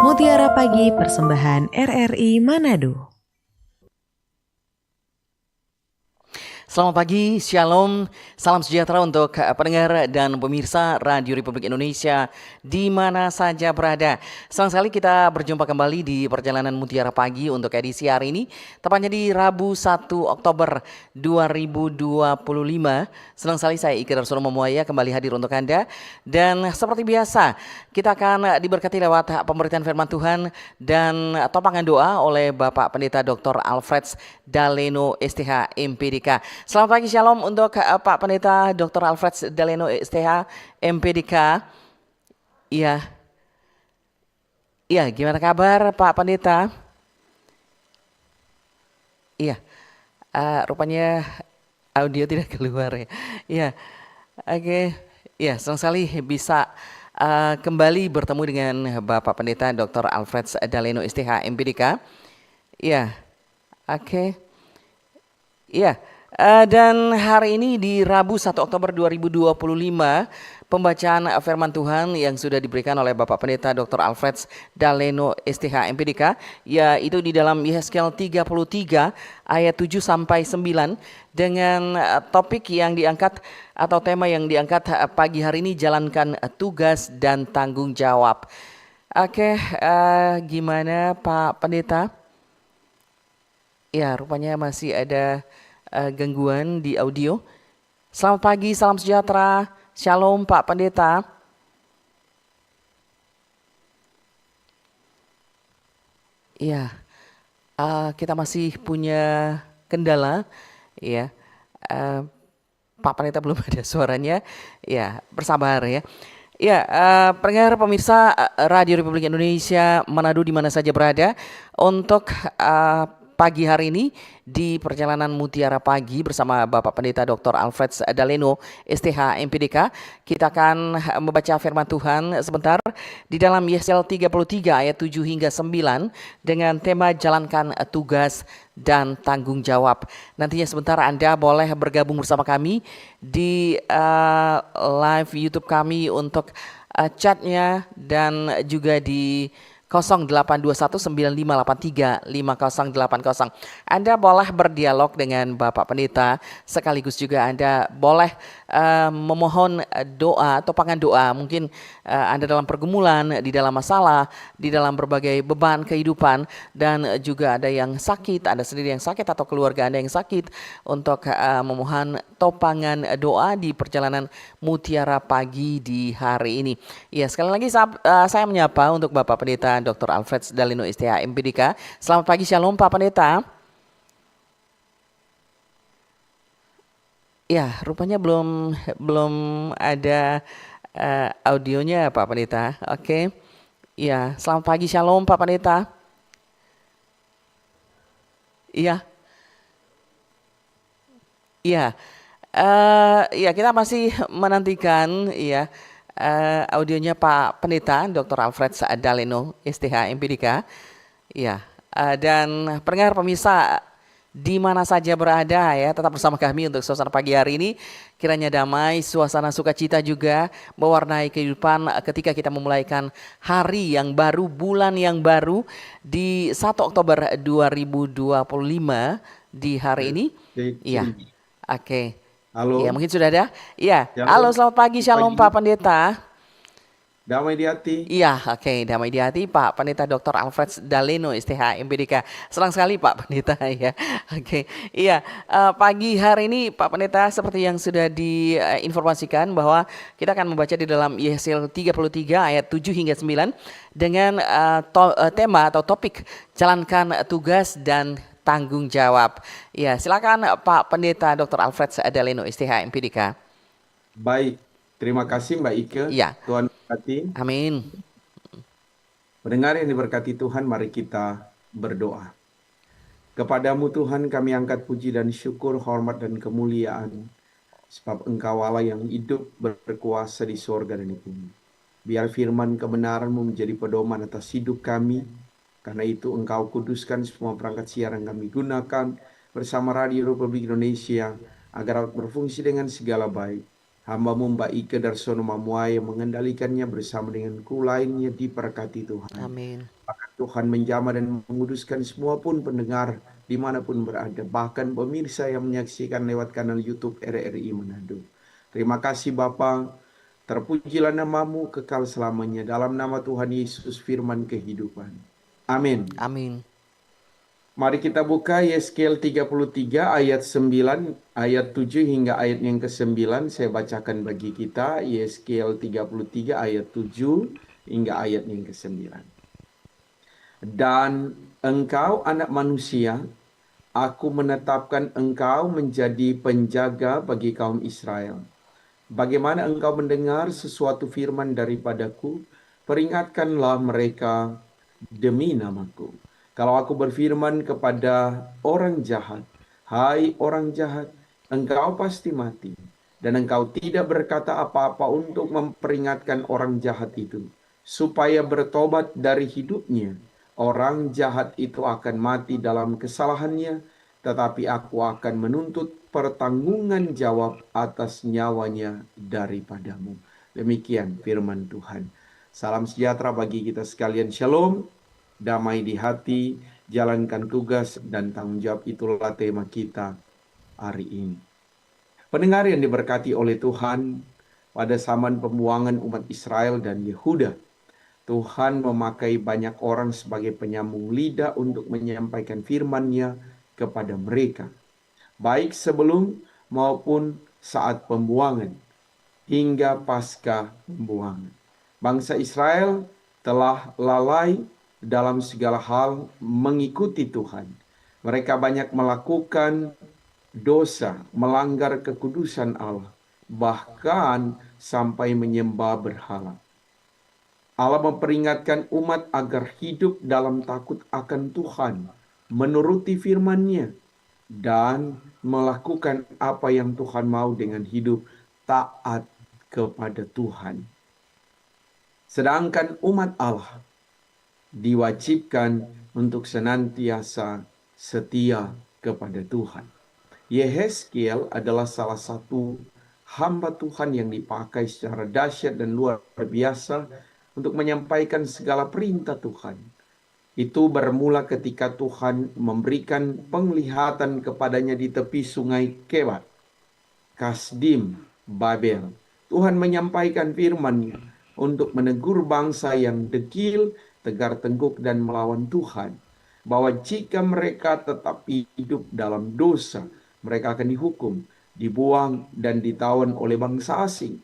Mutiara Pagi Persembahan RRI Manado. Selamat pagi, shalom, salam sejahtera untuk pendengar dan pemirsa Radio Republik Indonesia di mana saja berada. Senang sekali kita berjumpa kembali di perjalanan Mutiara Pagi untuk edisi hari ini, tepatnya di Rabu 1 Oktober 2025. Senang sekali saya Ika Darsono Memuaya kembali hadir untuk Anda. Dan seperti biasa, kita akan diberkati lewat pemberitaan firman Tuhan dan topangan doa oleh Bapak Pendeta Dr. Alfred Daleno STH MPDK. Selamat pagi, shalom untuk Pak Pendeta Dr. Alfred Daleno STH MPDK. Iya, gimana kabar Pak Pendeta? Iya, rupanya audio tidak keluar ya. Iya, oke. Iya, senang sekali bisa kembali bertemu dengan Bapak Pendeta Dr. Alfred Daleno STH MPDK. Iya, oke. Iya. Dan hari ini di Rabu 1 Oktober 2025, pembacaan firman Tuhan yang sudah diberikan oleh Bapak Pendeta Dr. Alfred Daleno STH MPDK, yaitu di dalam Yehezkiel 33 ayat 7 sampai 9 dengan topik yang diangkat atau tema yang diangkat pagi hari ini, jalankan tugas dan tanggung jawab. Oke, gimana Pak Pendeta? Ya, rupanya masih ada gangguan di audio. Selamat pagi, salam sejahtera, shalom Pak Pendeta. Ya, kita masih punya kendala, ya. Pak Pendeta belum ada suaranya, ya bersabar ya. Ya, pendengar pemirsa Radio Republik Indonesia Manado di mana saja berada, untuk pagi hari ini di perjalanan Mutiara Pagi bersama Bapak Pendeta Dr. Alfred Daleno STH MPDK, kita akan membaca firman Tuhan sebentar di dalam Yehezkiel 33 ayat 7 hingga 9 dengan tema jalankan tugas dan tanggung jawab. Nantinya sebentar Anda boleh bergabung bersama kami di live YouTube kami untuk chatnya dan juga di 082195835080. Anda boleh berdialog dengan Bapak Pendeta, sekaligus juga Anda boleh memohon doa atau topangan doa. Mungkin Anda dalam pergumulan, di dalam masalah, di dalam berbagai beban kehidupan, dan juga ada yang sakit, Anda sendiri yang sakit atau keluarga Anda yang sakit, untuk memohon topangan doa di perjalanan Mutiara Pagi di hari ini. Ya, sekali lagi saya menyapa untuk Bapak Pendeta Dr. Alfred Daleno STH MPDK. Selamat pagi, shalom Pak Pendeta. Ya, rupanya belum ada audionya Pak Pendeta. Oke. Ya, selamat pagi, shalom Pak Pendeta. Iya. Iya. Ya, kita masih menantikan ya audionya Pak Pendeta Dr. Alfred Daleno STH MPDK. Ya, dan pendengar pemirsa di mana saja berada ya, tetap bersama kami untuk suasana pagi hari ini. Kiranya damai, suasana sukacita juga mewarnai kehidupan ketika kita memulaikan hari yang baru, bulan yang baru di 1 Oktober 2025 di hari ini. Iya. Oke. Halo. Ya, mungkin sudah ada. Iya. Ya, Halo, selamat pagi, shalom Pak Pendeta. Damai di hati. Iya, oke, damai di hati Pak Pendeta Dr. Alfred Daleno STH MPDK. Senang sekali Pak Pendeta ya. Oke, iya, pagi hari ini Pak Pendeta seperti yang sudah diinformasikan bahwa kita akan membaca di dalam Yehezkiel 33 ayat 7 hingga 9 dengan tema atau topik jalankan tugas dan tanggung jawab. Ya, silakan Pak Pendeta Dr. Alfred Daleno STH MPDK. Baik, terima kasih Mbak Ike. Ya. Tuhan berkati. Amin. Pendengar yang diberkati Tuhan, mari kita berdoa. Kepadamu Tuhan kami angkat puji dan syukur, hormat dan kemuliaan, sebab Engkau Allah yang hidup berkuasa di sorga dan di bumi. Biar firman kebenaran-Mu menjadi pedoman atas hidup kami. Karena itu Engkau kuduskan semua perangkat siaran kami gunakan bersama Radio Republik Indonesia agar berfungsi dengan segala baik. Hamba-Mu Mbak Ike Darsono Mamuai yang mengendalikannya bersama dengan kru lainnya diberkati Tuhan. Amin. Bahkan Tuhan menjamah dan menguduskan semua pun pendengar dimanapun berada. Bahkan pemirsa yang menyaksikan lewat kanal YouTube RRI Manado. Terima kasih Bapa. Terpujilah namamu kekal selamanya. Dalam nama Tuhan Yesus firman kehidupan. Amin. Amin. Mari kita buka Yeskel 33 ayat 9, ayat 7 hingga ayat yang ke-9. Saya bacakan bagi kita Yeskel 33 ayat 7 hingga ayat yang ke-9. Dan engkau anak manusia, aku menetapkan engkau menjadi penjaga bagi kaum Israel. Bagaimana engkau mendengar sesuatu firman daripadaku, peringatkanlah mereka demi namaku. Kalau aku berfirman kepada orang jahat, hai orang jahat, engkau pasti mati. Dan engkau tidak berkata apa-apa untuk memperingatkan orang jahat itu, supaya bertobat dari hidupnya. Orang jahat itu akan mati dalam kesalahannya, tetapi aku akan menuntut pertanggungan jawab atas nyawanya daripadamu. Demikian firman Tuhan. Salam sejahtera bagi kita sekalian. Shalom. Damai di hati, jalankan tugas dan tanggung jawab, itulah tema kita hari ini. Pendengar yang diberkati oleh Tuhan, pada zaman pembuangan umat Israel dan Yehuda, Tuhan memakai banyak orang sebagai penyambung lidah untuk menyampaikan firman-Nya kepada mereka, baik sebelum maupun saat pembuangan, hingga pasca pembuangan. Bangsa Israel telah lalai dalam segala hal mengikuti Tuhan. Mereka banyak melakukan dosa, melanggar kekudusan Allah, bahkan sampai menyembah berhala. Allah memperingatkan umat agar hidup dalam takut akan Tuhan, menuruti firman-Nya, dan melakukan apa yang Tuhan mau dengan hidup taat kepada Tuhan. Sedangkan umat Allah diwajibkan untuk senantiasa setia kepada Tuhan. Yehezkiel adalah salah satu hamba Tuhan yang dipakai secara dahsyat dan luar biasa untuk menyampaikan segala perintah Tuhan. Itu bermula ketika Tuhan memberikan penglihatan kepadanya di tepi sungai Kebar, Kasdim, Babel. Tuhan menyampaikan firman-Nya untuk menegur bangsa yang degil, tegar tengkuk dan melawan Tuhan, bahwa jika mereka tetap hidup dalam dosa, mereka akan dihukum, dibuang dan ditawan oleh bangsa asing.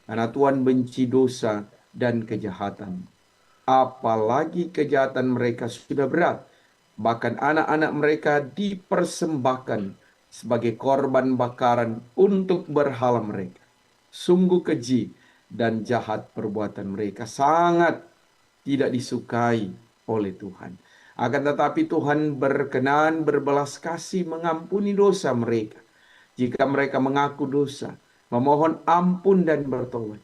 Karena Tuhan benci dosa dan kejahatan. Apalagi kejahatan mereka sudah berat, bahkan anak-anak mereka dipersembahkan sebagai korban bakaran untuk berhala mereka. Sungguh keji dan jahat perbuatan mereka, sangat tidak disukai oleh Tuhan. Akan tetapi Tuhan berkenan berbelas kasih mengampuni dosa mereka. Jika mereka mengaku dosa, memohon ampun dan bertobat.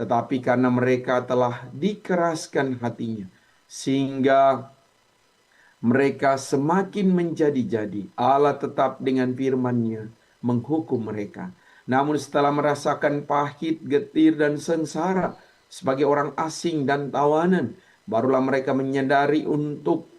Tetapi karena mereka telah dikeraskan hatinya, sehingga mereka semakin menjadi-jadi, Allah tetap dengan firman-Nya menghukum mereka. Namun setelah merasakan pahit, getir, dan sengsara sebagai orang asing dan tawanan, barulah mereka menyadari untuk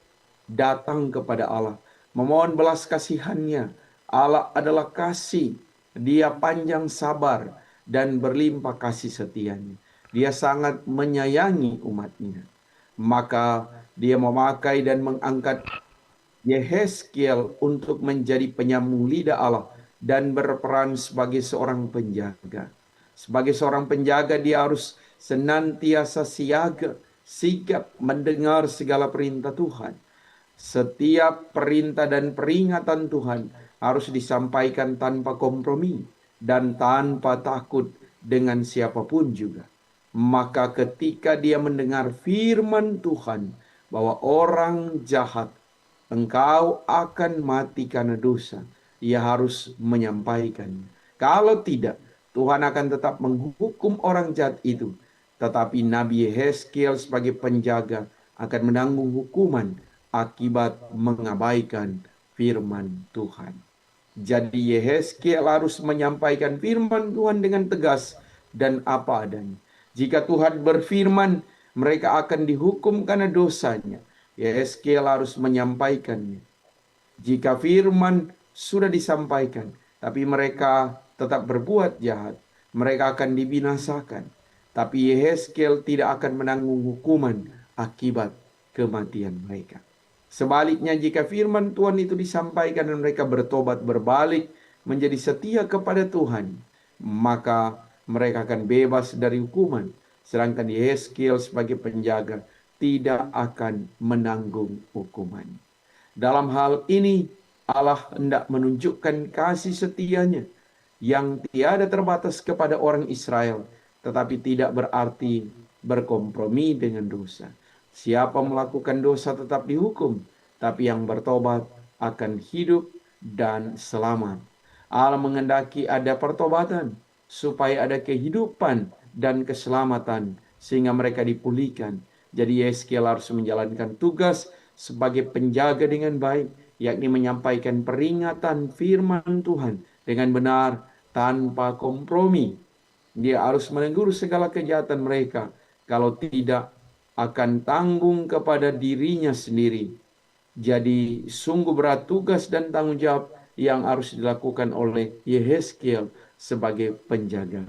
datang kepada Allah, memohon belas kasihan-Nya. Allah adalah kasih, Dia panjang sabar dan berlimpah kasih setia-Nya. Dia sangat menyayangi umat-Nya. Maka Dia memakai dan mengangkat Yehezkiel untuk menjadi penyambung lidah Allah dan berperan sebagai seorang penjaga. Sebagai seorang penjaga, dia harus senantiasa siaga, sigap mendengar segala perintah Tuhan. Setiap perintah dan peringatan Tuhan harus disampaikan tanpa kompromi dan tanpa takut dengan siapapun juga. Maka ketika dia mendengar firman Tuhan bahwa orang jahat, engkau akan mati karena dosa, ia harus menyampaikannya. Kalau tidak, Tuhan akan tetap menghukum orang jahat itu. Tetapi Nabi Yehezkiel sebagai penjaga akan menanggung hukuman akibat mengabaikan firman Tuhan. Jadi Yehezkiel harus menyampaikan firman Tuhan dengan tegas dan apa adanya. Jika Tuhan berfirman, mereka akan dihukum karena dosanya. Yehezkiel harus menyampaikannya. Jika firman sudah disampaikan, tapi mereka tetap berbuat jahat, mereka akan dibinasakan. Tapi Yehezkiel tidak akan menanggung hukuman akibat kematian mereka. Sebaliknya, jika firman Tuhan itu disampaikan dan mereka bertobat berbalik menjadi setia kepada Tuhan, maka mereka akan bebas dari hukuman. Sedangkan Yehezkiel sebagai penjaga tidak akan menanggung hukuman. Dalam hal ini, Allah hendak menunjukkan kasih setianya yang tiada terbatas kepada orang Israel, tetapi tidak berarti berkompromi dengan dosa. Siapa melakukan dosa tetap dihukum, tapi yang bertobat akan hidup dan selamat. Allah menghendaki ada pertobatan, supaya ada kehidupan dan keselamatan, sehingga mereka dipulihkan. Jadi Yehezkiel harus menjalankan tugas sebagai penjaga dengan baik, yakni menyampaikan peringatan firman Tuhan dengan benar tanpa kompromi. Dia harus menegur segala kejahatan mereka, kalau tidak akan tanggung kepada dirinya sendiri. Jadi sungguh berat tugas dan tanggung jawab yang harus dilakukan oleh Yehezkiel sebagai penjaga.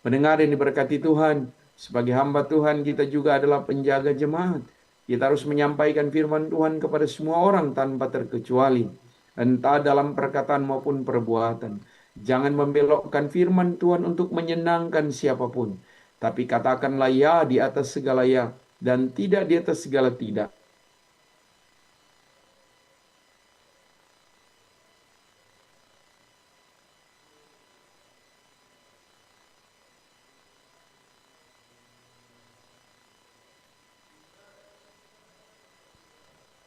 Pendengar yang diberkati Tuhan, sebagai hamba Tuhan kita juga adalah penjaga jemaat. Kita harus menyampaikan firman Tuhan kepada semua orang tanpa terkecuali, entah dalam perkataan maupun perbuatan. Jangan membelokkan firman Tuhan untuk menyenangkan siapapun, tapi katakanlah ya di atas segala ya dan tidak di atas segala tidak.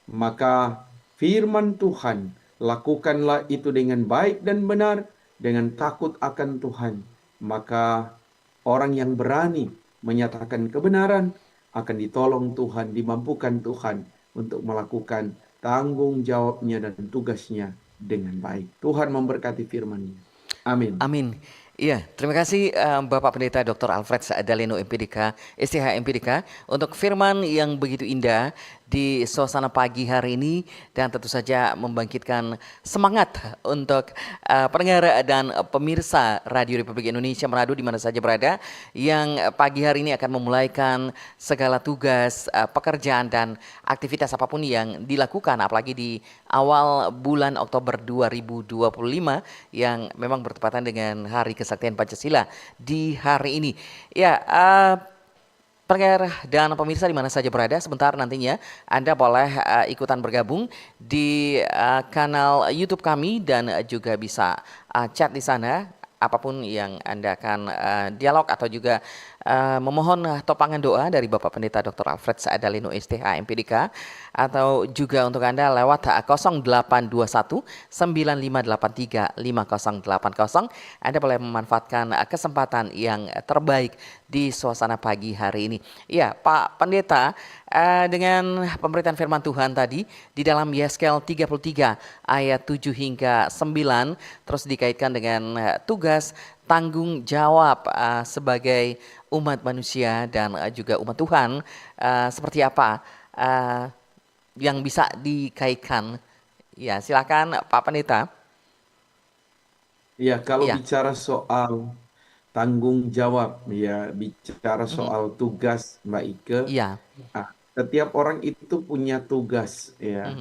Maka firman Tuhan, lakukanlah itu dengan baik dan benar, dengan takut akan Tuhan. Maka orang yang berani menyatakan kebenaran akan ditolong Tuhan, dimampukan Tuhan untuk melakukan tanggung jawabnya dan tugasnya dengan baik. Tuhan memberkati firman-Nya. Amin. Amin. Iya, terima kasih Bapak Pendeta Dr. Alfred Daleno MPDK, STH MPDK untuk firman yang begitu indah di suasana pagi hari ini dan tentu saja membangkitkan semangat untuk pendengar dan pemirsa Radio Republik Indonesia Manado di mana saja berada yang pagi hari ini akan memulaikan segala tugas, pekerjaan dan aktivitas apapun yang dilakukan apalagi di awal bulan Oktober 2025 yang memang bertepatan dengan Hari Kesaktian Pancasila di hari ini. Ya, pendengar dan pemirsa di mana saja berada, sebentar nantinya Anda boleh ikutan bergabung di kanal YouTube kami dan juga bisa chat di sana. Apapun yang Anda akan dialog atau juga memohon topangan doa dari Bapak Pendeta Dr. Alfred Daleno STH MPDK atau juga untuk Anda lewat 0821 9583 5080. Anda boleh memanfaatkan kesempatan yang terbaik di suasana pagi hari ini. Ya, Pak Pendeta, dengan pemberitaan firman Tuhan tadi di dalam Yeskel 33 ayat 7 hingga 9 terus dikaitkan dengan tugas tanggung jawab sebagai umat manusia dan juga umat Tuhan, seperti apa yang bisa dikaitkan. Ya, silakan Pak Pendeta. Ya, kalau Ya, bicara soal tanggung jawab, ya bicara soal tugas, Mbak Ike, iya, setiap orang itu punya tugas, ya,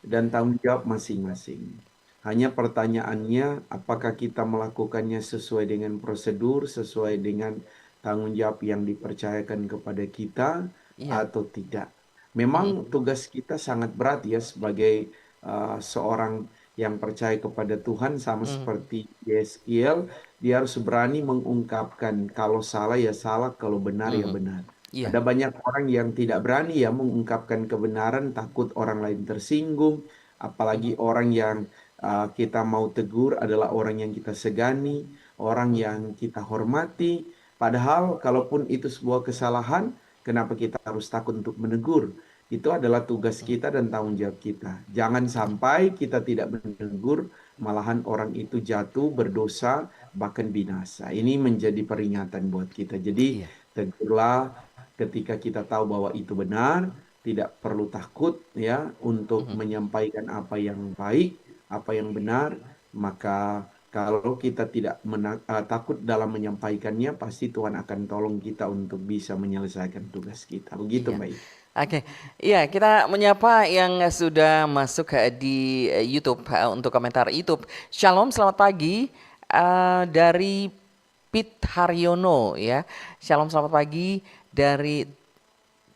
dan tanggung jawab masing-masing. Hanya pertanyaannya, apakah kita melakukannya sesuai dengan prosedur, sesuai dengan tanggung jawab yang dipercayakan kepada kita, iya, atau tidak. Memang tugas kita sangat berat ya sebagai seorang yang percaya kepada Tuhan, sama seperti Yeskiel, dia harus berani mengungkapkan kalau salah ya salah, kalau benar ya benar. iya, Ada banyak orang yang tidak berani ya mengungkapkan kebenaran, takut orang lain tersinggung, apalagi orang yang kita mau tegur adalah orang yang kita segani, orang yang kita hormati. Padahal kalaupun itu sebuah kesalahan, kenapa kita harus takut untuk menegur? Itu adalah tugas kita dan tanggung jawab kita. Jangan sampai kita tidak menegur, malahan orang itu jatuh, berdosa, bahkan binasa. Ini menjadi peringatan buat kita. Jadi Iya. tegurlah ketika kita tahu bahwa itu benar, tidak perlu takut ya untuk Mhm. menyampaikan apa yang baik, apa yang benar, maka kalau kita tidak takut dalam menyampaikannya, pasti Tuhan akan tolong kita untuk bisa menyelesaikan tugas kita. Begitu, Iya. Mbak Ika. Oke, iya kita menyapa yang sudah masuk di YouTube untuk komentar YouTube. Shalom, selamat pagi dari Pit Haryono ya. Shalom, selamat pagi dari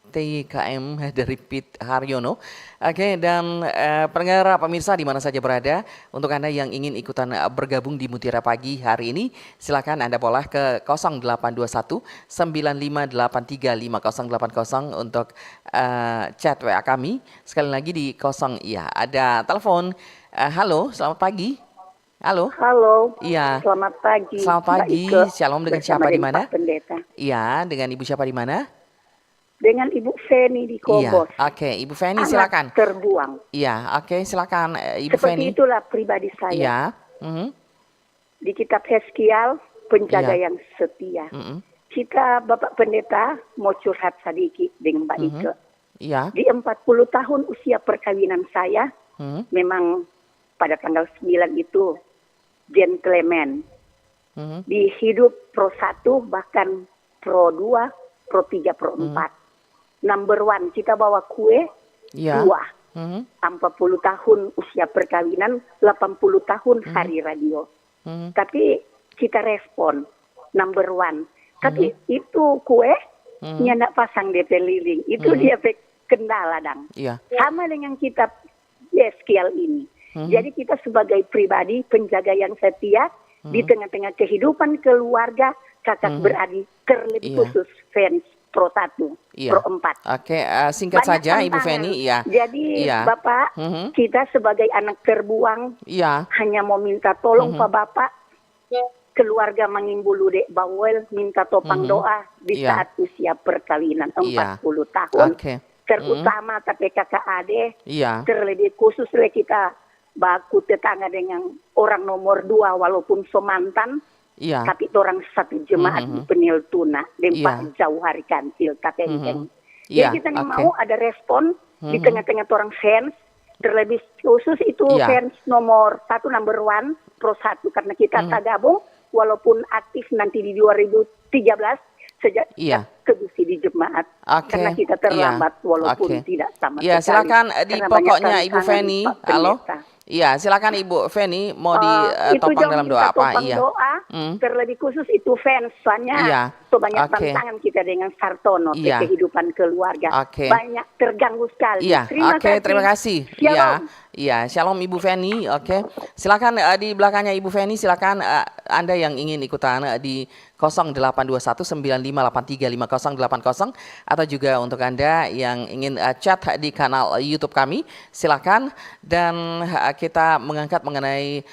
TKM dari Pit Haryono. Oke, dan pendengar pemirsa di mana saja berada, untuk Anda yang ingin ikutan bergabung di Mutiara Pagi hari ini, silakan Anda boleh ke 0821 9583 5080 untuk chat WA kami. Sekali lagi di ya, ada telepon. Halo, selamat pagi. Halo. Halo, Iya, selamat pagi selamat Mbak pagi. Ike Shalom, dengan bersama siapa di dengan mana? Pak Pendeta. Iya, dengan Ibu siapa di mana? Dengan Ibu Feni di Iya, Kobos, oke. Ibu Feni anak silakan. terbuang. Iya, oke, silakan Ibu Seperti Feni. itulah pribadi saya. Iya. Mhm. Di kitab Heskial, penjaga Iya. yang setia. Mhm. Kita Bapak Pendeta mau curhat sedikit dengan Mbak Ike. Iya. Di 40 tahun usia perkawinan saya, Mhm. memang pada tanggal 9 itu gentleman. Mhm. Di hidup pro 1, bahkan pro 2, pro 3, pro 4. Number 1, kita bawa kue, Iya. 2. Mhm. 40 tahun usia perkawinan, 80 tahun hari radio. Mhm. Tapi kita respon, number 1. Tapi itu kue, nyandak pasang DP lilin. Itu dia kendala, Dang. Iya. Sama dengan kitab Yeskiel ini. Jadi kita sebagai pribadi, penjaga yang setia, di tengah-tengah kehidupan keluarga, kakak beradik, terlebih Iya. khusus fans pro 1, Iya. pro 4. Oke, singkat Banyak saja Ibu tantangan. Feni. Iya. Jadi Iya. Bapak, kita sebagai anak terbuang, Iya. hanya mau minta tolong Pak Bapak, keluarga mengimbulu dek bawel, minta topang doa di Iya. saat usia perkawinan Iya. 40 tahun. Oke. Terutama tapi kakak ade, Iya. terlebih khusus kita baku tetangga dengan orang nomor 2 walaupun semantan, Iya. tapi orang satu jemaat di Penil Tuna dan Iya. Pak Jauh Hari Kantil Katenteng. Iya, Jadi kita oke. mau ada respon di tengah-tengah orang fans, terlebih khusus itu Iya. fans nomor 1, number 1, pro 1, karena kita tak gabung walaupun aktif nanti di 2013 sejak Iya. kedusi di jemaat. Oke. Karena kita terlambat Iya. walaupun Oke. tidak sama Iya, sekali. silakan di Karena banyak pokoknya Ibu tantangan, Feni. Pak Halo. Pendeta. Iya, silakan Ibu Feni mau Itu ditopang jangan dalam minta doa apa? topang Iya. doa, terlebih khusus itu fans, soalnya Iya. so banyak Oke. tantangan kita dengan Sartono, Iya. kehidupan keluarga, Oke. banyak terganggu sekali. Iya, Terima oke, kasih. terima kasih. Shalom. Iya, iya, shalom Ibu Feni. Oke, silakan di belakangnya Ibu Feni, silakan Anda yang ingin ikutan di 0821 9583 5080 atau juga untuk Anda yang ingin chat di kanal YouTube kami, silakan. Dan kita mengangkat mengenai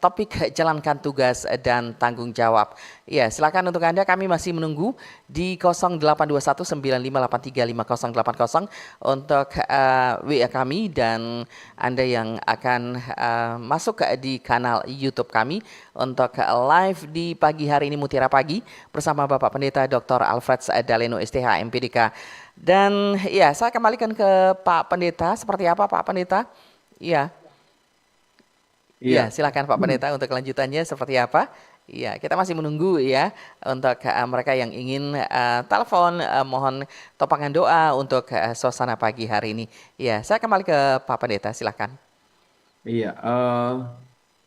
topik jalankan tugas dan tanggung jawab. Ya, silakan untuk Anda, kami masih menunggu di 0821 9583 5080 untuk WA kami, dan Anda yang akan masuk di kanal YouTube kami untuk live di pagi hari ini Mutiara Pagi bersama Bapak Pendeta Dr. Alfred Daleno STH MPDK. Dan ya, saya kembalikan ke Pak Pendeta, seperti apa Pak Pendeta? Iya. Iya, silakan Pak Pendeta untuk kelanjutannya seperti apa? Iya, kita masih menunggu ya untuk mereka yang ingin telepon, mohon topangan doa untuk suasana pagi hari ini. Iya, saya kembali ke Pak Pendeta, silakan. Iya,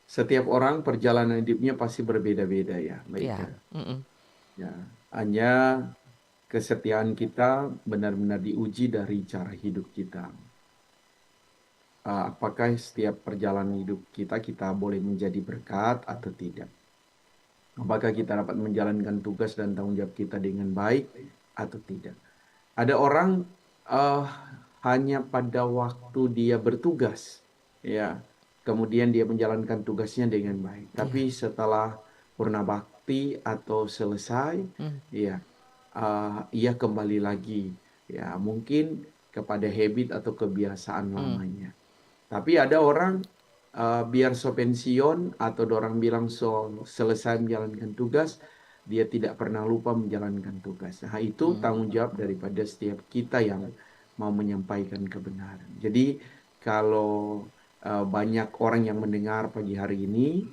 setiap orang perjalanan hidupnya pasti berbeda-beda ya, Mbak Iya. Ika. Ya, hanya kesetiaan kita benar-benar diuji dari cara hidup kita. Apakah setiap perjalanan hidup kita boleh menjadi berkat atau tidak? Apakah kita dapat menjalankan tugas dan tanggung jawab kita dengan baik atau tidak? Ada orang hanya pada waktu dia bertugas, ya, kemudian dia menjalankan tugasnya dengan baik. Tapi setelah purna bakti atau selesai, ya, ia kembali lagi. Ya, mungkin kepada habit atau kebiasaan lamanya. Tapi ada orang biar so pensiun atau orang bilang so selesai menjalankan tugas, dia tidak pernah lupa menjalankan tugas. Nah, itu tanggung jawab daripada setiap kita yang mau menyampaikan kebenaran. Jadi kalau banyak orang yang mendengar pagi hari ini,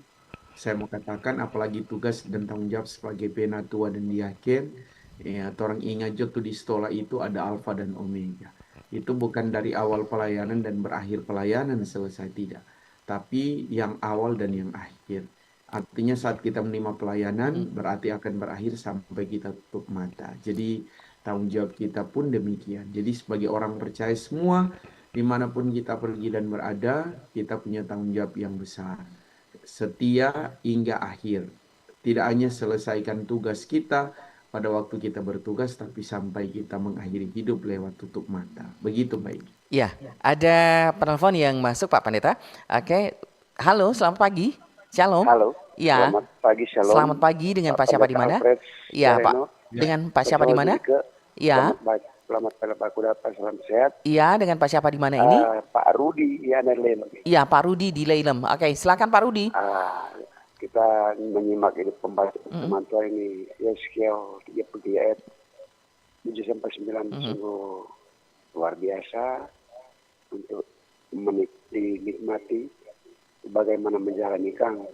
saya mau katakan apalagi tugas dan tanggung jawab sebagai penatua dan diaken, ya, orang ingat jo tuh di sekolah itu ada alfa dan omega. Itu bukan dari awal pelayanan dan berakhir pelayanan selesai, tidak. Tapi yang awal dan yang akhir. Artinya saat kita menerima pelayanan berarti akan berakhir sampai kita tutup mata. Jadi tanggung jawab kita pun demikian. Jadi sebagai orang percaya semua, dimanapun kita pergi dan berada, kita punya tanggung jawab yang besar. Setia hingga akhir. Tidak hanya selesaikan tugas kita pada waktu kita bertugas, tapi sampai kita mengakhiri hidup lewat tutup mata. Begitu, baik. Ya, ada penelpon yang masuk Pak Pendeta. Oke, halo, selamat pagi. Shalom. Halo. Ya. Selamat pagi, Shalom. Selamat pagi dengan Pak siapa di mana? Iya, Pak. Dengan Pak siapa di mana? Iya. Selamat pagi Pak Kudapan, salam sehat. Iya, dengan Pak siapa di mana ini? Pak Rudi, ya dari Lelem. Iya, Pak Rudi di Lelem. Oke, silakan Pak Rudi. Kita menyimak ini pembacaan teman Tuhan ini Yeskiel 33 ayat 7 sampai 9 sungguh luar biasa untuk dinikmati bagaimana menjalani Kang.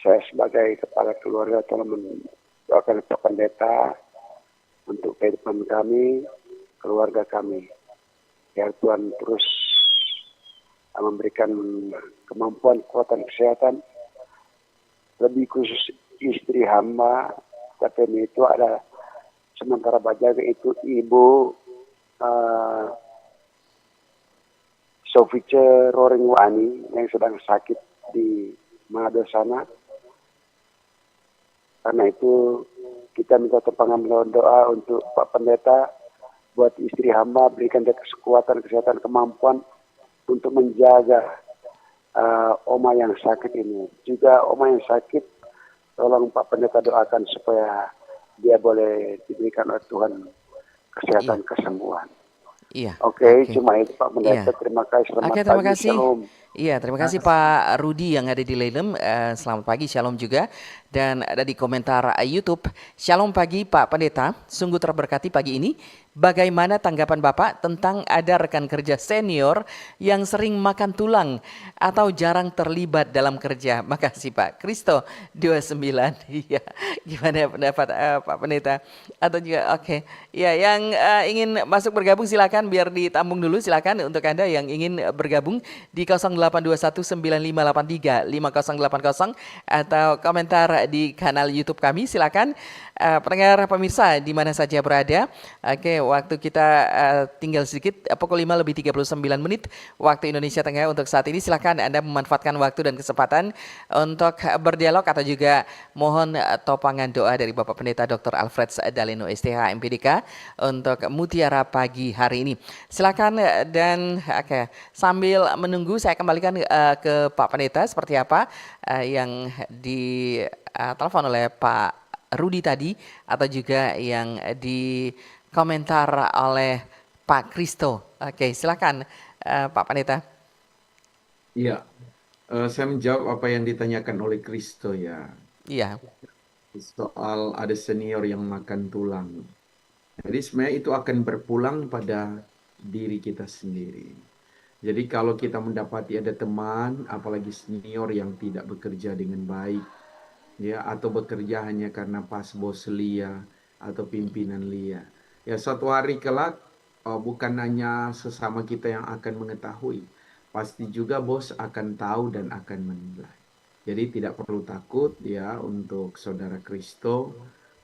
Saya sebagai kepala keluarga telah mendoakan Pak Pendeta untuk kehidupan kami, keluarga kami. Biar Tuhan terus memberikan kemampuan, kekuatan, kesehatan, lebih khusus istri hamba, tapi itu ada sementara bajaga itu Ibu Sofice Roring Wani yang sedang sakit di Manado sana. Karena itu kita minta pengambilan doa untuk Pak Pendeta buat istri hamba, berikan dia kekuatan, kesehatan, kemampuan untuk menjaga oma yang sakit ini. Juga oma yang sakit, tolong Pak Pendeta doakan supaya dia boleh diberikan oleh Tuhan kesehatan, kesembuhan. Iya. Oke, cuma itu Pak Pendeta. Terima kasih. Selamat terima pagi. kasih. Shalom. Iya, terima kasih Pak Rudi yang ada di Lelem. Selamat pagi, shalom juga. Dan ada di komentar YouTube, shalom pagi Pak Pendeta, sungguh terberkati pagi ini. Bagaimana tanggapan Bapak tentang ada rekan kerja senior yang sering makan tulang atau jarang terlibat dalam kerja? Makasih Pak. Kristo 29. Iya. Gimana pendapat Pak Pendeta? Atau juga oke. Ya, yang ingin masuk bergabung silakan, biar ditambung dulu silakan untuk Anda yang ingin bergabung di 082195835080 atau komentar di kanal YouTube kami silakan. Pendengar pemirsa di mana saja berada. Oke, waktu kita tinggal sedikit, pukul 5:39 waktu Indonesia Tengah untuk saat ini. Silakan Anda memanfaatkan waktu dan kesempatan untuk berdialog atau juga mohon topangan doa dari Bapak Pendeta Dr. Alfred Daleno STH MPDK untuk Mutiara pagi hari ini. Silakan dan sambil menunggu saya kembalikan ke Pak Pendeta seperti apa yang ditelepon oleh Pak Rudi tadi atau juga yang di komentar oleh Pak Kristo. Oke, silakan Pak Pendeta. Iya, saya menjawab apa yang ditanyakan oleh Kristo ya. Iya. Soal ada senior yang makan tulang. Jadi sebenarnya itu akan berpulang pada diri kita sendiri. Jadi kalau kita mendapati ada teman, apalagi senior yang tidak bekerja dengan baik, ya, atau bekerja hanya karena pas bos lia atau pimpinan lia. Ya, suatu hari kelak bukan hanya sesama kita yang akan mengetahui, pasti juga bos akan tahu dan akan menilai. Jadi tidak perlu takut ya untuk saudara Kristo,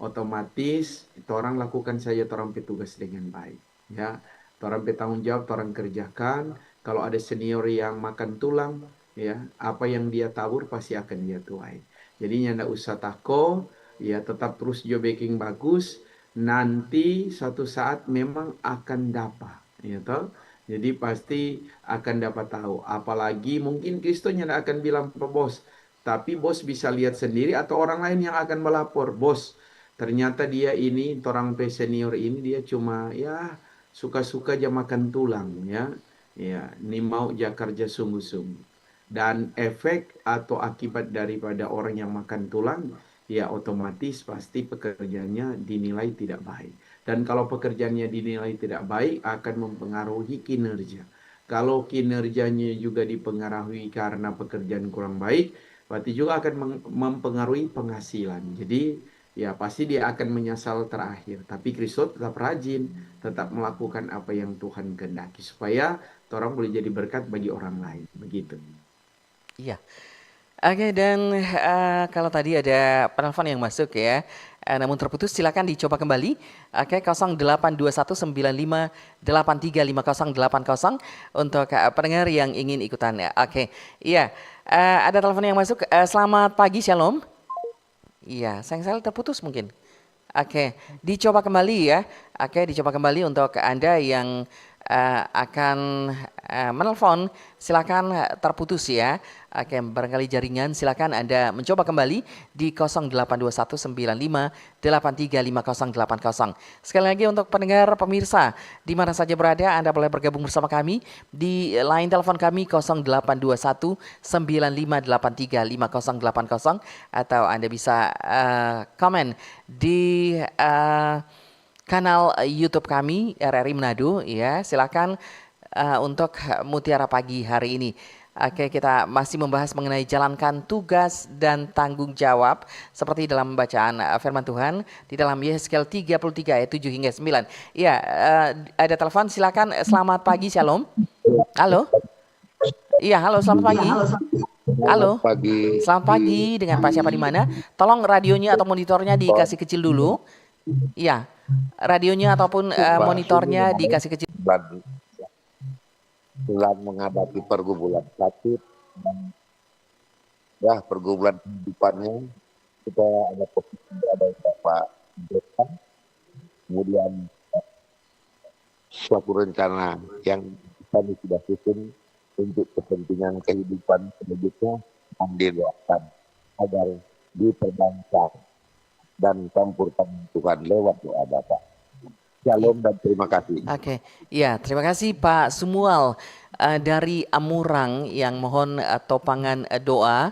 otomatis orang lakukan saja orang petugas dengan baik. Ya, orang bertanggung jawab, orang kerjakan. Kalau ada senior yang makan tulang, ya apa yang dia tabur pasti akan dia tuai. Jadi ndak usah takut, ya tetap terus jo baking bagus. Nanti suatu saat memang akan dapat, ya toh. Jadi pasti akan dapat tahu. Apalagi mungkin Kristo ndak akan bilang ke bos, tapi bos bisa lihat sendiri atau orang lain yang akan melapor, bos. Ternyata dia ini, orang senior ini dia cuma ya suka-suka aja makan tulang ya. Ya, ini mau ja kerja sungguh-sungguh. Dan efek atau akibat daripada orang yang makan tulang, ya otomatis pasti pekerjaannya dinilai tidak baik. Dan kalau pekerjaannya dinilai tidak baik akan mempengaruhi kinerja. Kalau kinerjanya juga dipengaruhi karena pekerjaan kurang baik, berarti juga akan mempengaruhi penghasilan. Jadi ya pasti dia akan menyesal terakhir. Tapi Kristus tetap rajin, tetap melakukan apa yang Tuhan kehendaki supaya orang boleh jadi berkat bagi orang lain. Begitu. Iya. Oke, dan kalau tadi ada penelpon yang masuk ya, namun terputus, silakan dicoba kembali. Oke, 082195835080 untuk pendengar yang ingin ikutan ya. Oke, iya, ada telepon yang masuk. Selamat pagi, Shalom. Iya, sayang sekali terputus mungkin. Oke, dicoba kembali ya. Oke, dicoba kembali untuk Anda yang akan menelpon, silakan terputus ya. Oke, barangkali jaringan, silakan Anda mencoba kembali di 082195835080. Sekali lagi untuk pendengar pemirsa di mana saja berada, Anda boleh bergabung bersama kami di line telepon kami 082195835080 atau Anda bisa komen di kanal YouTube kami RRI Manado ya. Silakan untuk Mutiara Pagi hari ini. Oke, kita masih membahas mengenai jalankan tugas dan tanggung jawab seperti dalam bacaan firman Tuhan di dalam Yehezkiel 33 ayat 7 hingga 9. Ya, ada telepon, silakan. Selamat pagi, Shalom. Halo. Iya, halo, selamat pagi. Halo. Selamat pagi, dengan Pak siapa di mana? Tolong radionya atau monitornya dikasih kecil dulu. Iya, radionya ataupun monitornya dikasih kecil. Bulan menghadapi pergumulan sakit dan ya pergumulan kehidupannya, kita ada posisi ada Bapak Desa, kemudian suatu rencana yang kami sudah susun untuk kepentingan kehidupan selanjutnya yang didoakan agar diperbanyak dan campur tangan Tuhan lewat doa Bapak. Shalom dan terima kasih. Oke, ya terima kasih Pak Sumual dari Amurang yang mohon topangan doa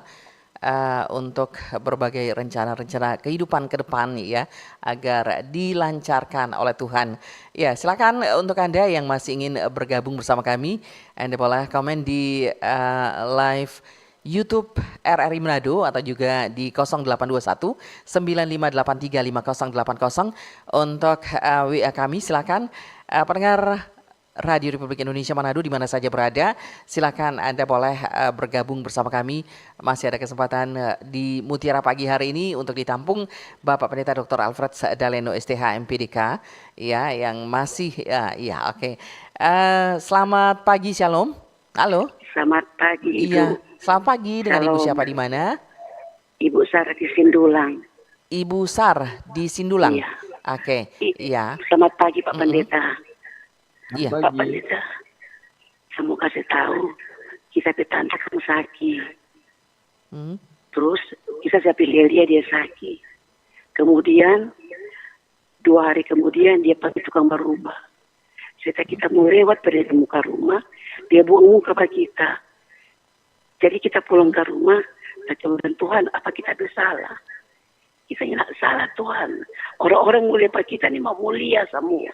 untuk berbagai rencana-rencana kehidupan ke depan ya, agar dilancarkan oleh Tuhan. Ya, silakan untuk Anda yang masih ingin bergabung bersama kami, Anda boleh komen di live YouTube RRI Manado atau juga di 0821 95835080 untuk WA kami. Silakan pendengar Radio Republik Indonesia Manado di mana saja berada, silakan Anda boleh bergabung bersama kami. Masih ada kesempatan di Mutiara Pagi hari ini untuk ditampung Bapak Pendeta Dr. Alfred Daleno STH MPDK ya, yang masih ya oke. Selamat pagi, Shalom. Halo. Selamat pagi, Ibu. Iya. Selamat pagi, dengan Shalom. Ibu siapa di mana? Ibu Sarah di Sindulang. Ibu Sar di Sindulang. Iya. Oke. Iya. Selamat pagi Pak Pendeta. Iya. Pak Pendeta, saya mau kasih tahu, kita petanda kamu sakit. Terus kita saya pilih dia sakit. Kemudian 2 hari kemudian dia pergi tukang berubah. Setelah kita mau lewat pada muka rumah, dia buang muka ke kita. Jadi kita pulang ke rumah, kita bilang, Tuhan, apa kita bersalah? Kita tidak salah Tuhan. Orang-orang mulia Pak kita ini mau mulia semua.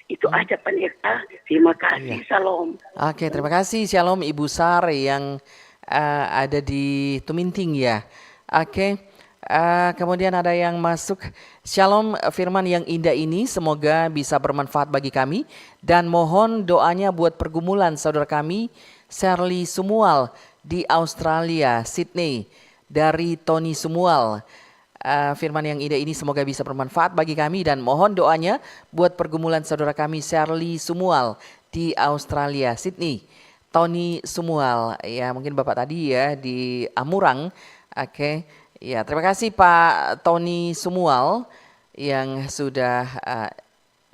Itu aja Pendeta. Terima kasih. Salam. Oke, terima kasih. Shalom Ibu Sar yang ada di Tuminting ya. Oke. Kemudian ada yang masuk. Shalom, firman yang indah ini semoga bisa bermanfaat bagi kami. Dan mohon doanya buat pergumulan saudara kami Shirley Sumual di Australia, Sydney, dari Tony Sumual. Firman yang indah ini semoga bisa bermanfaat bagi kami dan mohon doanya buat pergumulan saudara kami Shirley Sumual di Australia, Sydney. Tony Sumual, ya mungkin Bapak tadi ya di Amurang. Oke, ya terima kasih Pak Tony Sumual yang sudah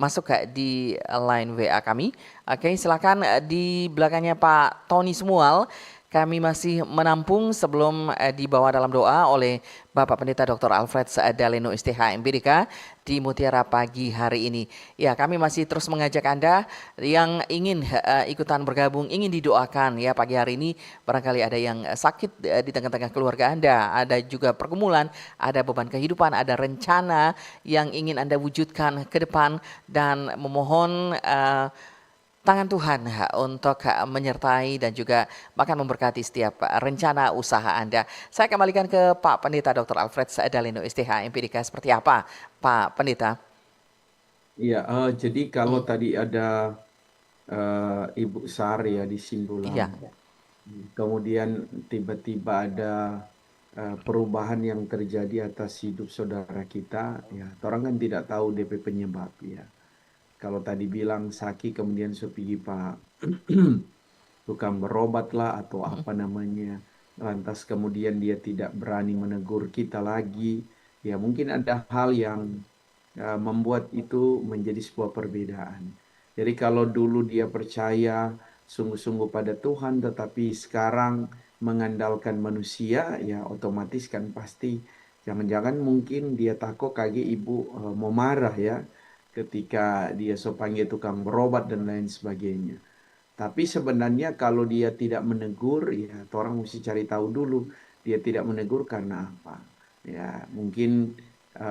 masuk di line WA kami. Oke, silakan di belakangnya Pak Tony Sumual kami masih menampung sebelum dibawa dalam doa oleh Bapak Pendeta Dr. Alfred Daleno STH MPDK di Mutiara pagi hari ini. Ya, kami masih terus mengajak Anda yang ingin ikutan bergabung, ingin didoakan ya pagi hari ini. Barangkali ada yang sakit di tengah-tengah keluarga Anda, ada juga pergumulan, ada beban kehidupan, ada rencana yang ingin Anda wujudkan ke depan dan memohon tangan Tuhan untuk menyertai dan juga bahkan memberkati setiap rencana usaha Anda. Saya kembalikan ke Pak Pendeta Dr. Alfred Daleno STH MPDK. Seperti apa Pak Pendeta? Iya, jadi kalau tadi ada Ibu Sar ya di Simbulan, Iya. kemudian tiba-tiba ada perubahan yang terjadi atas hidup saudara kita, ya, orang kan tidak tahu DP penyebab ya. Kalau tadi bilang sakit kemudian pergi Pak tukang berobat lah atau apa namanya, lantas kemudian dia tidak berani menegur kita lagi, ya mungkin ada hal yang membuat itu menjadi sebuah perbedaan. Jadi kalau dulu dia percaya sungguh-sungguh pada Tuhan, tetapi sekarang mengandalkan manusia, ya otomatis kan pasti jangan-jangan mungkin dia takut kaget ibu mau marah ya, ketika dia panggil tukang berobat dan lain sebagainya. Tapi sebenarnya kalau dia tidak menegur, ya orang mesti cari tahu dulu dia tidak menegur karena apa. Ya mungkin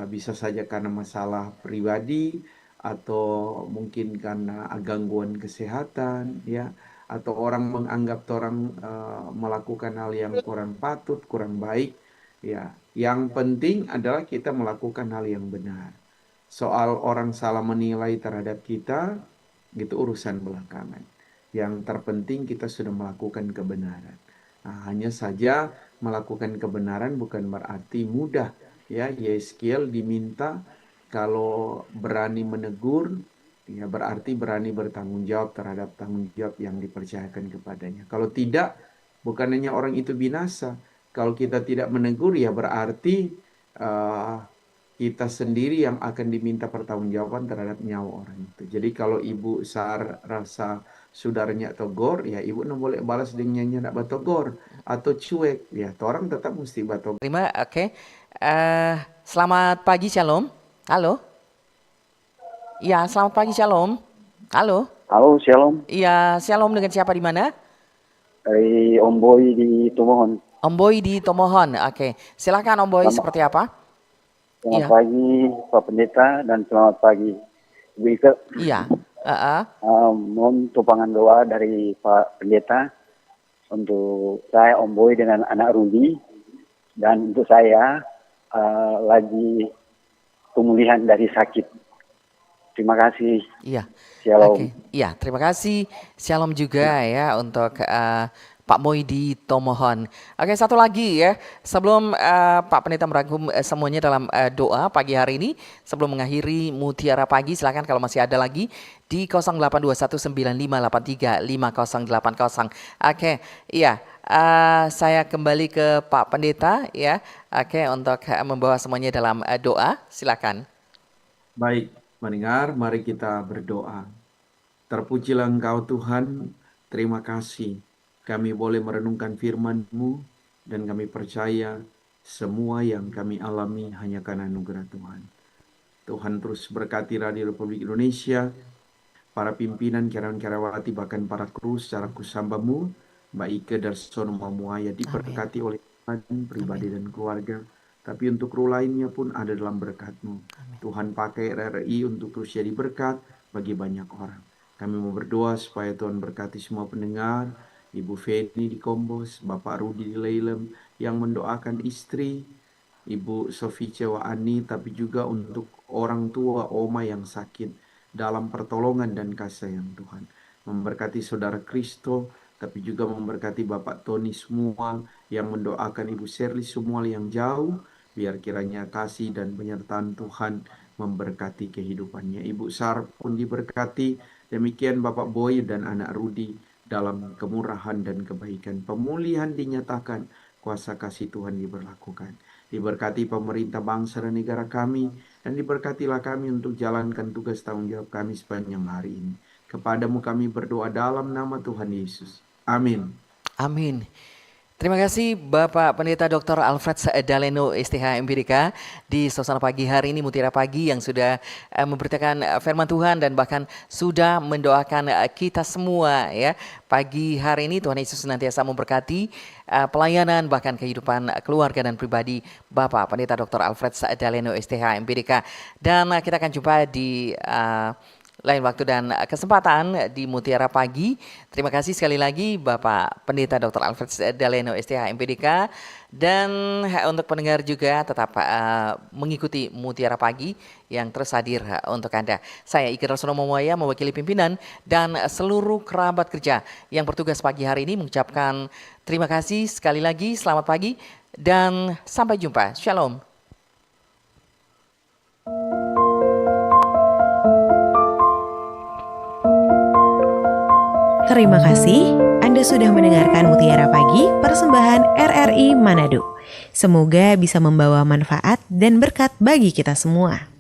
bisa saja karena masalah pribadi atau mungkin karena gangguan kesehatan, ya, atau orang menganggap orang melakukan hal yang kurang patut, kurang baik. Ya, yang penting adalah kita melakukan hal yang benar. Soal orang salah menilai terhadap kita, itu urusan belakangan. Yang terpenting kita sudah melakukan kebenaran. Nah, hanya saja melakukan kebenaran bukan berarti mudah. Ya, Yeskiel diminta kalau berani menegur, ya berarti berani bertanggung jawab terhadap tanggung jawab yang dipercayakan kepadanya. Kalau tidak, bukan hanya orang itu binasa. Kalau kita tidak menegur, ya berarti kita sendiri yang akan diminta pertanggungjawaban terhadap nyawa orang itu. Jadi kalau Ibu Sar rasa saudaranya togor, ya Ibu tidak boleh balas dengan tidak batogor atau cuek, ya orang tetap mesti batogor. Terima, oke. Selamat pagi, Shalom. Halo. Iya, selamat pagi, Shalom. Halo. Halo, Shalom. Iya, Shalom, dengan siapa di mana? Dari Om Boy di Tomohon. Om Boy di Tomohon. Oke. Silakan Om Boy, seperti apa? Selamat pagi Pak Pendeta dan selamat pagi Ibu Ike. Iya. Mohon tumpangan doa dari Pak Pendeta untuk saya Om Boy dengan anak Rudi, dan untuk saya lagi pemulihan dari sakit. Terima kasih. Iya. Shalom. Oke. Iya, terima kasih. Shalom juga ya untuk Pak Moy di Tomohon. Oke, satu lagi ya. Sebelum Pak Pendeta merangkum semuanya dalam doa pagi hari ini, sebelum mengakhiri Mutiara Pagi, silakan kalau masih ada lagi di 082195835080. Oke, iya. Saya kembali ke Pak Pendeta ya. Oke, untuk membawa semuanya dalam doa, silakan. Baik, mendengar, mari kita berdoa. Terpujilah Engkau Tuhan, terima kasih. Kami boleh merenungkan firman-Mu dan kami percaya semua yang kami alami hanya karena anugerah Tuhan. Tuhan terus berkati Radio Republik Indonesia, para pimpinan, karyawan-karyawati, bahkan para kru secara kusamba-Mu, Mbak Ike Darsono Mamuaya diberkati oleh Tuhan pribadi dan keluarga. Tapi untuk kru lainnya pun ada dalam berkat-Mu. Tuhan pakai RRI untuk terus jadi berkat bagi banyak orang. Kami mau berdoa supaya Tuhan berkati semua pendengar, Ibu Feni di Kombos, Bapak Rudi di Leilem yang mendoakan istri, Ibu Sofi Cewaani, tapi juga untuk orang tua, oma yang sakit dalam pertolongan dan kasih sayang Tuhan. Memberkati Saudara Kristo, tapi juga memberkati Bapak Tony semua yang mendoakan Ibu Shirley semua yang jauh, biar kiranya kasih dan penyertaan Tuhan memberkati kehidupannya. Ibu Sar pun diberkati, demikian Bapak Boy dan anak Rudi dalam kemurahan dan kebaikan. Pemulihan dinyatakan, kuasa kasih Tuhan diberlakukan. Diberkati pemerintah bangsa dan negara kami, dan diberkatilah kami untuk jalankan tugas tanggung jawab kami sepanjang hari ini. Kepadamu kami berdoa dalam nama Tuhan Yesus. Amin. Amin. Terima kasih Bapak Pendeta Dr. Alfred Daleno STH MPDK di suasana pagi hari ini Mutiara Pagi yang sudah memberitakan firman Tuhan dan bahkan sudah mendoakan kita semua ya. Pagi hari ini Tuhan Yesus senantiasa memberkati pelayanan bahkan kehidupan keluarga dan pribadi Bapak Pendeta Dr. Alfred Daleno STH MPDK. Dan kita akan jumpa di lain waktu dan kesempatan di Mutiara Pagi. Terima kasih sekali lagi Bapak Pendeta Dr. Alfred Daleno STH MPDK. Dan untuk pendengar juga tetap mengikuti Mutiara Pagi yang terus hadir untuk Anda. Saya Iki Rasono Momoya mewakili pimpinan dan seluruh kerabat kerja yang bertugas pagi hari ini mengucapkan terima kasih sekali lagi, selamat pagi dan sampai jumpa. Shalom. Terima kasih Anda sudah mendengarkan Mutiara Pagi persembahan RRI Manado. Semoga bisa membawa manfaat dan berkat bagi kita semua.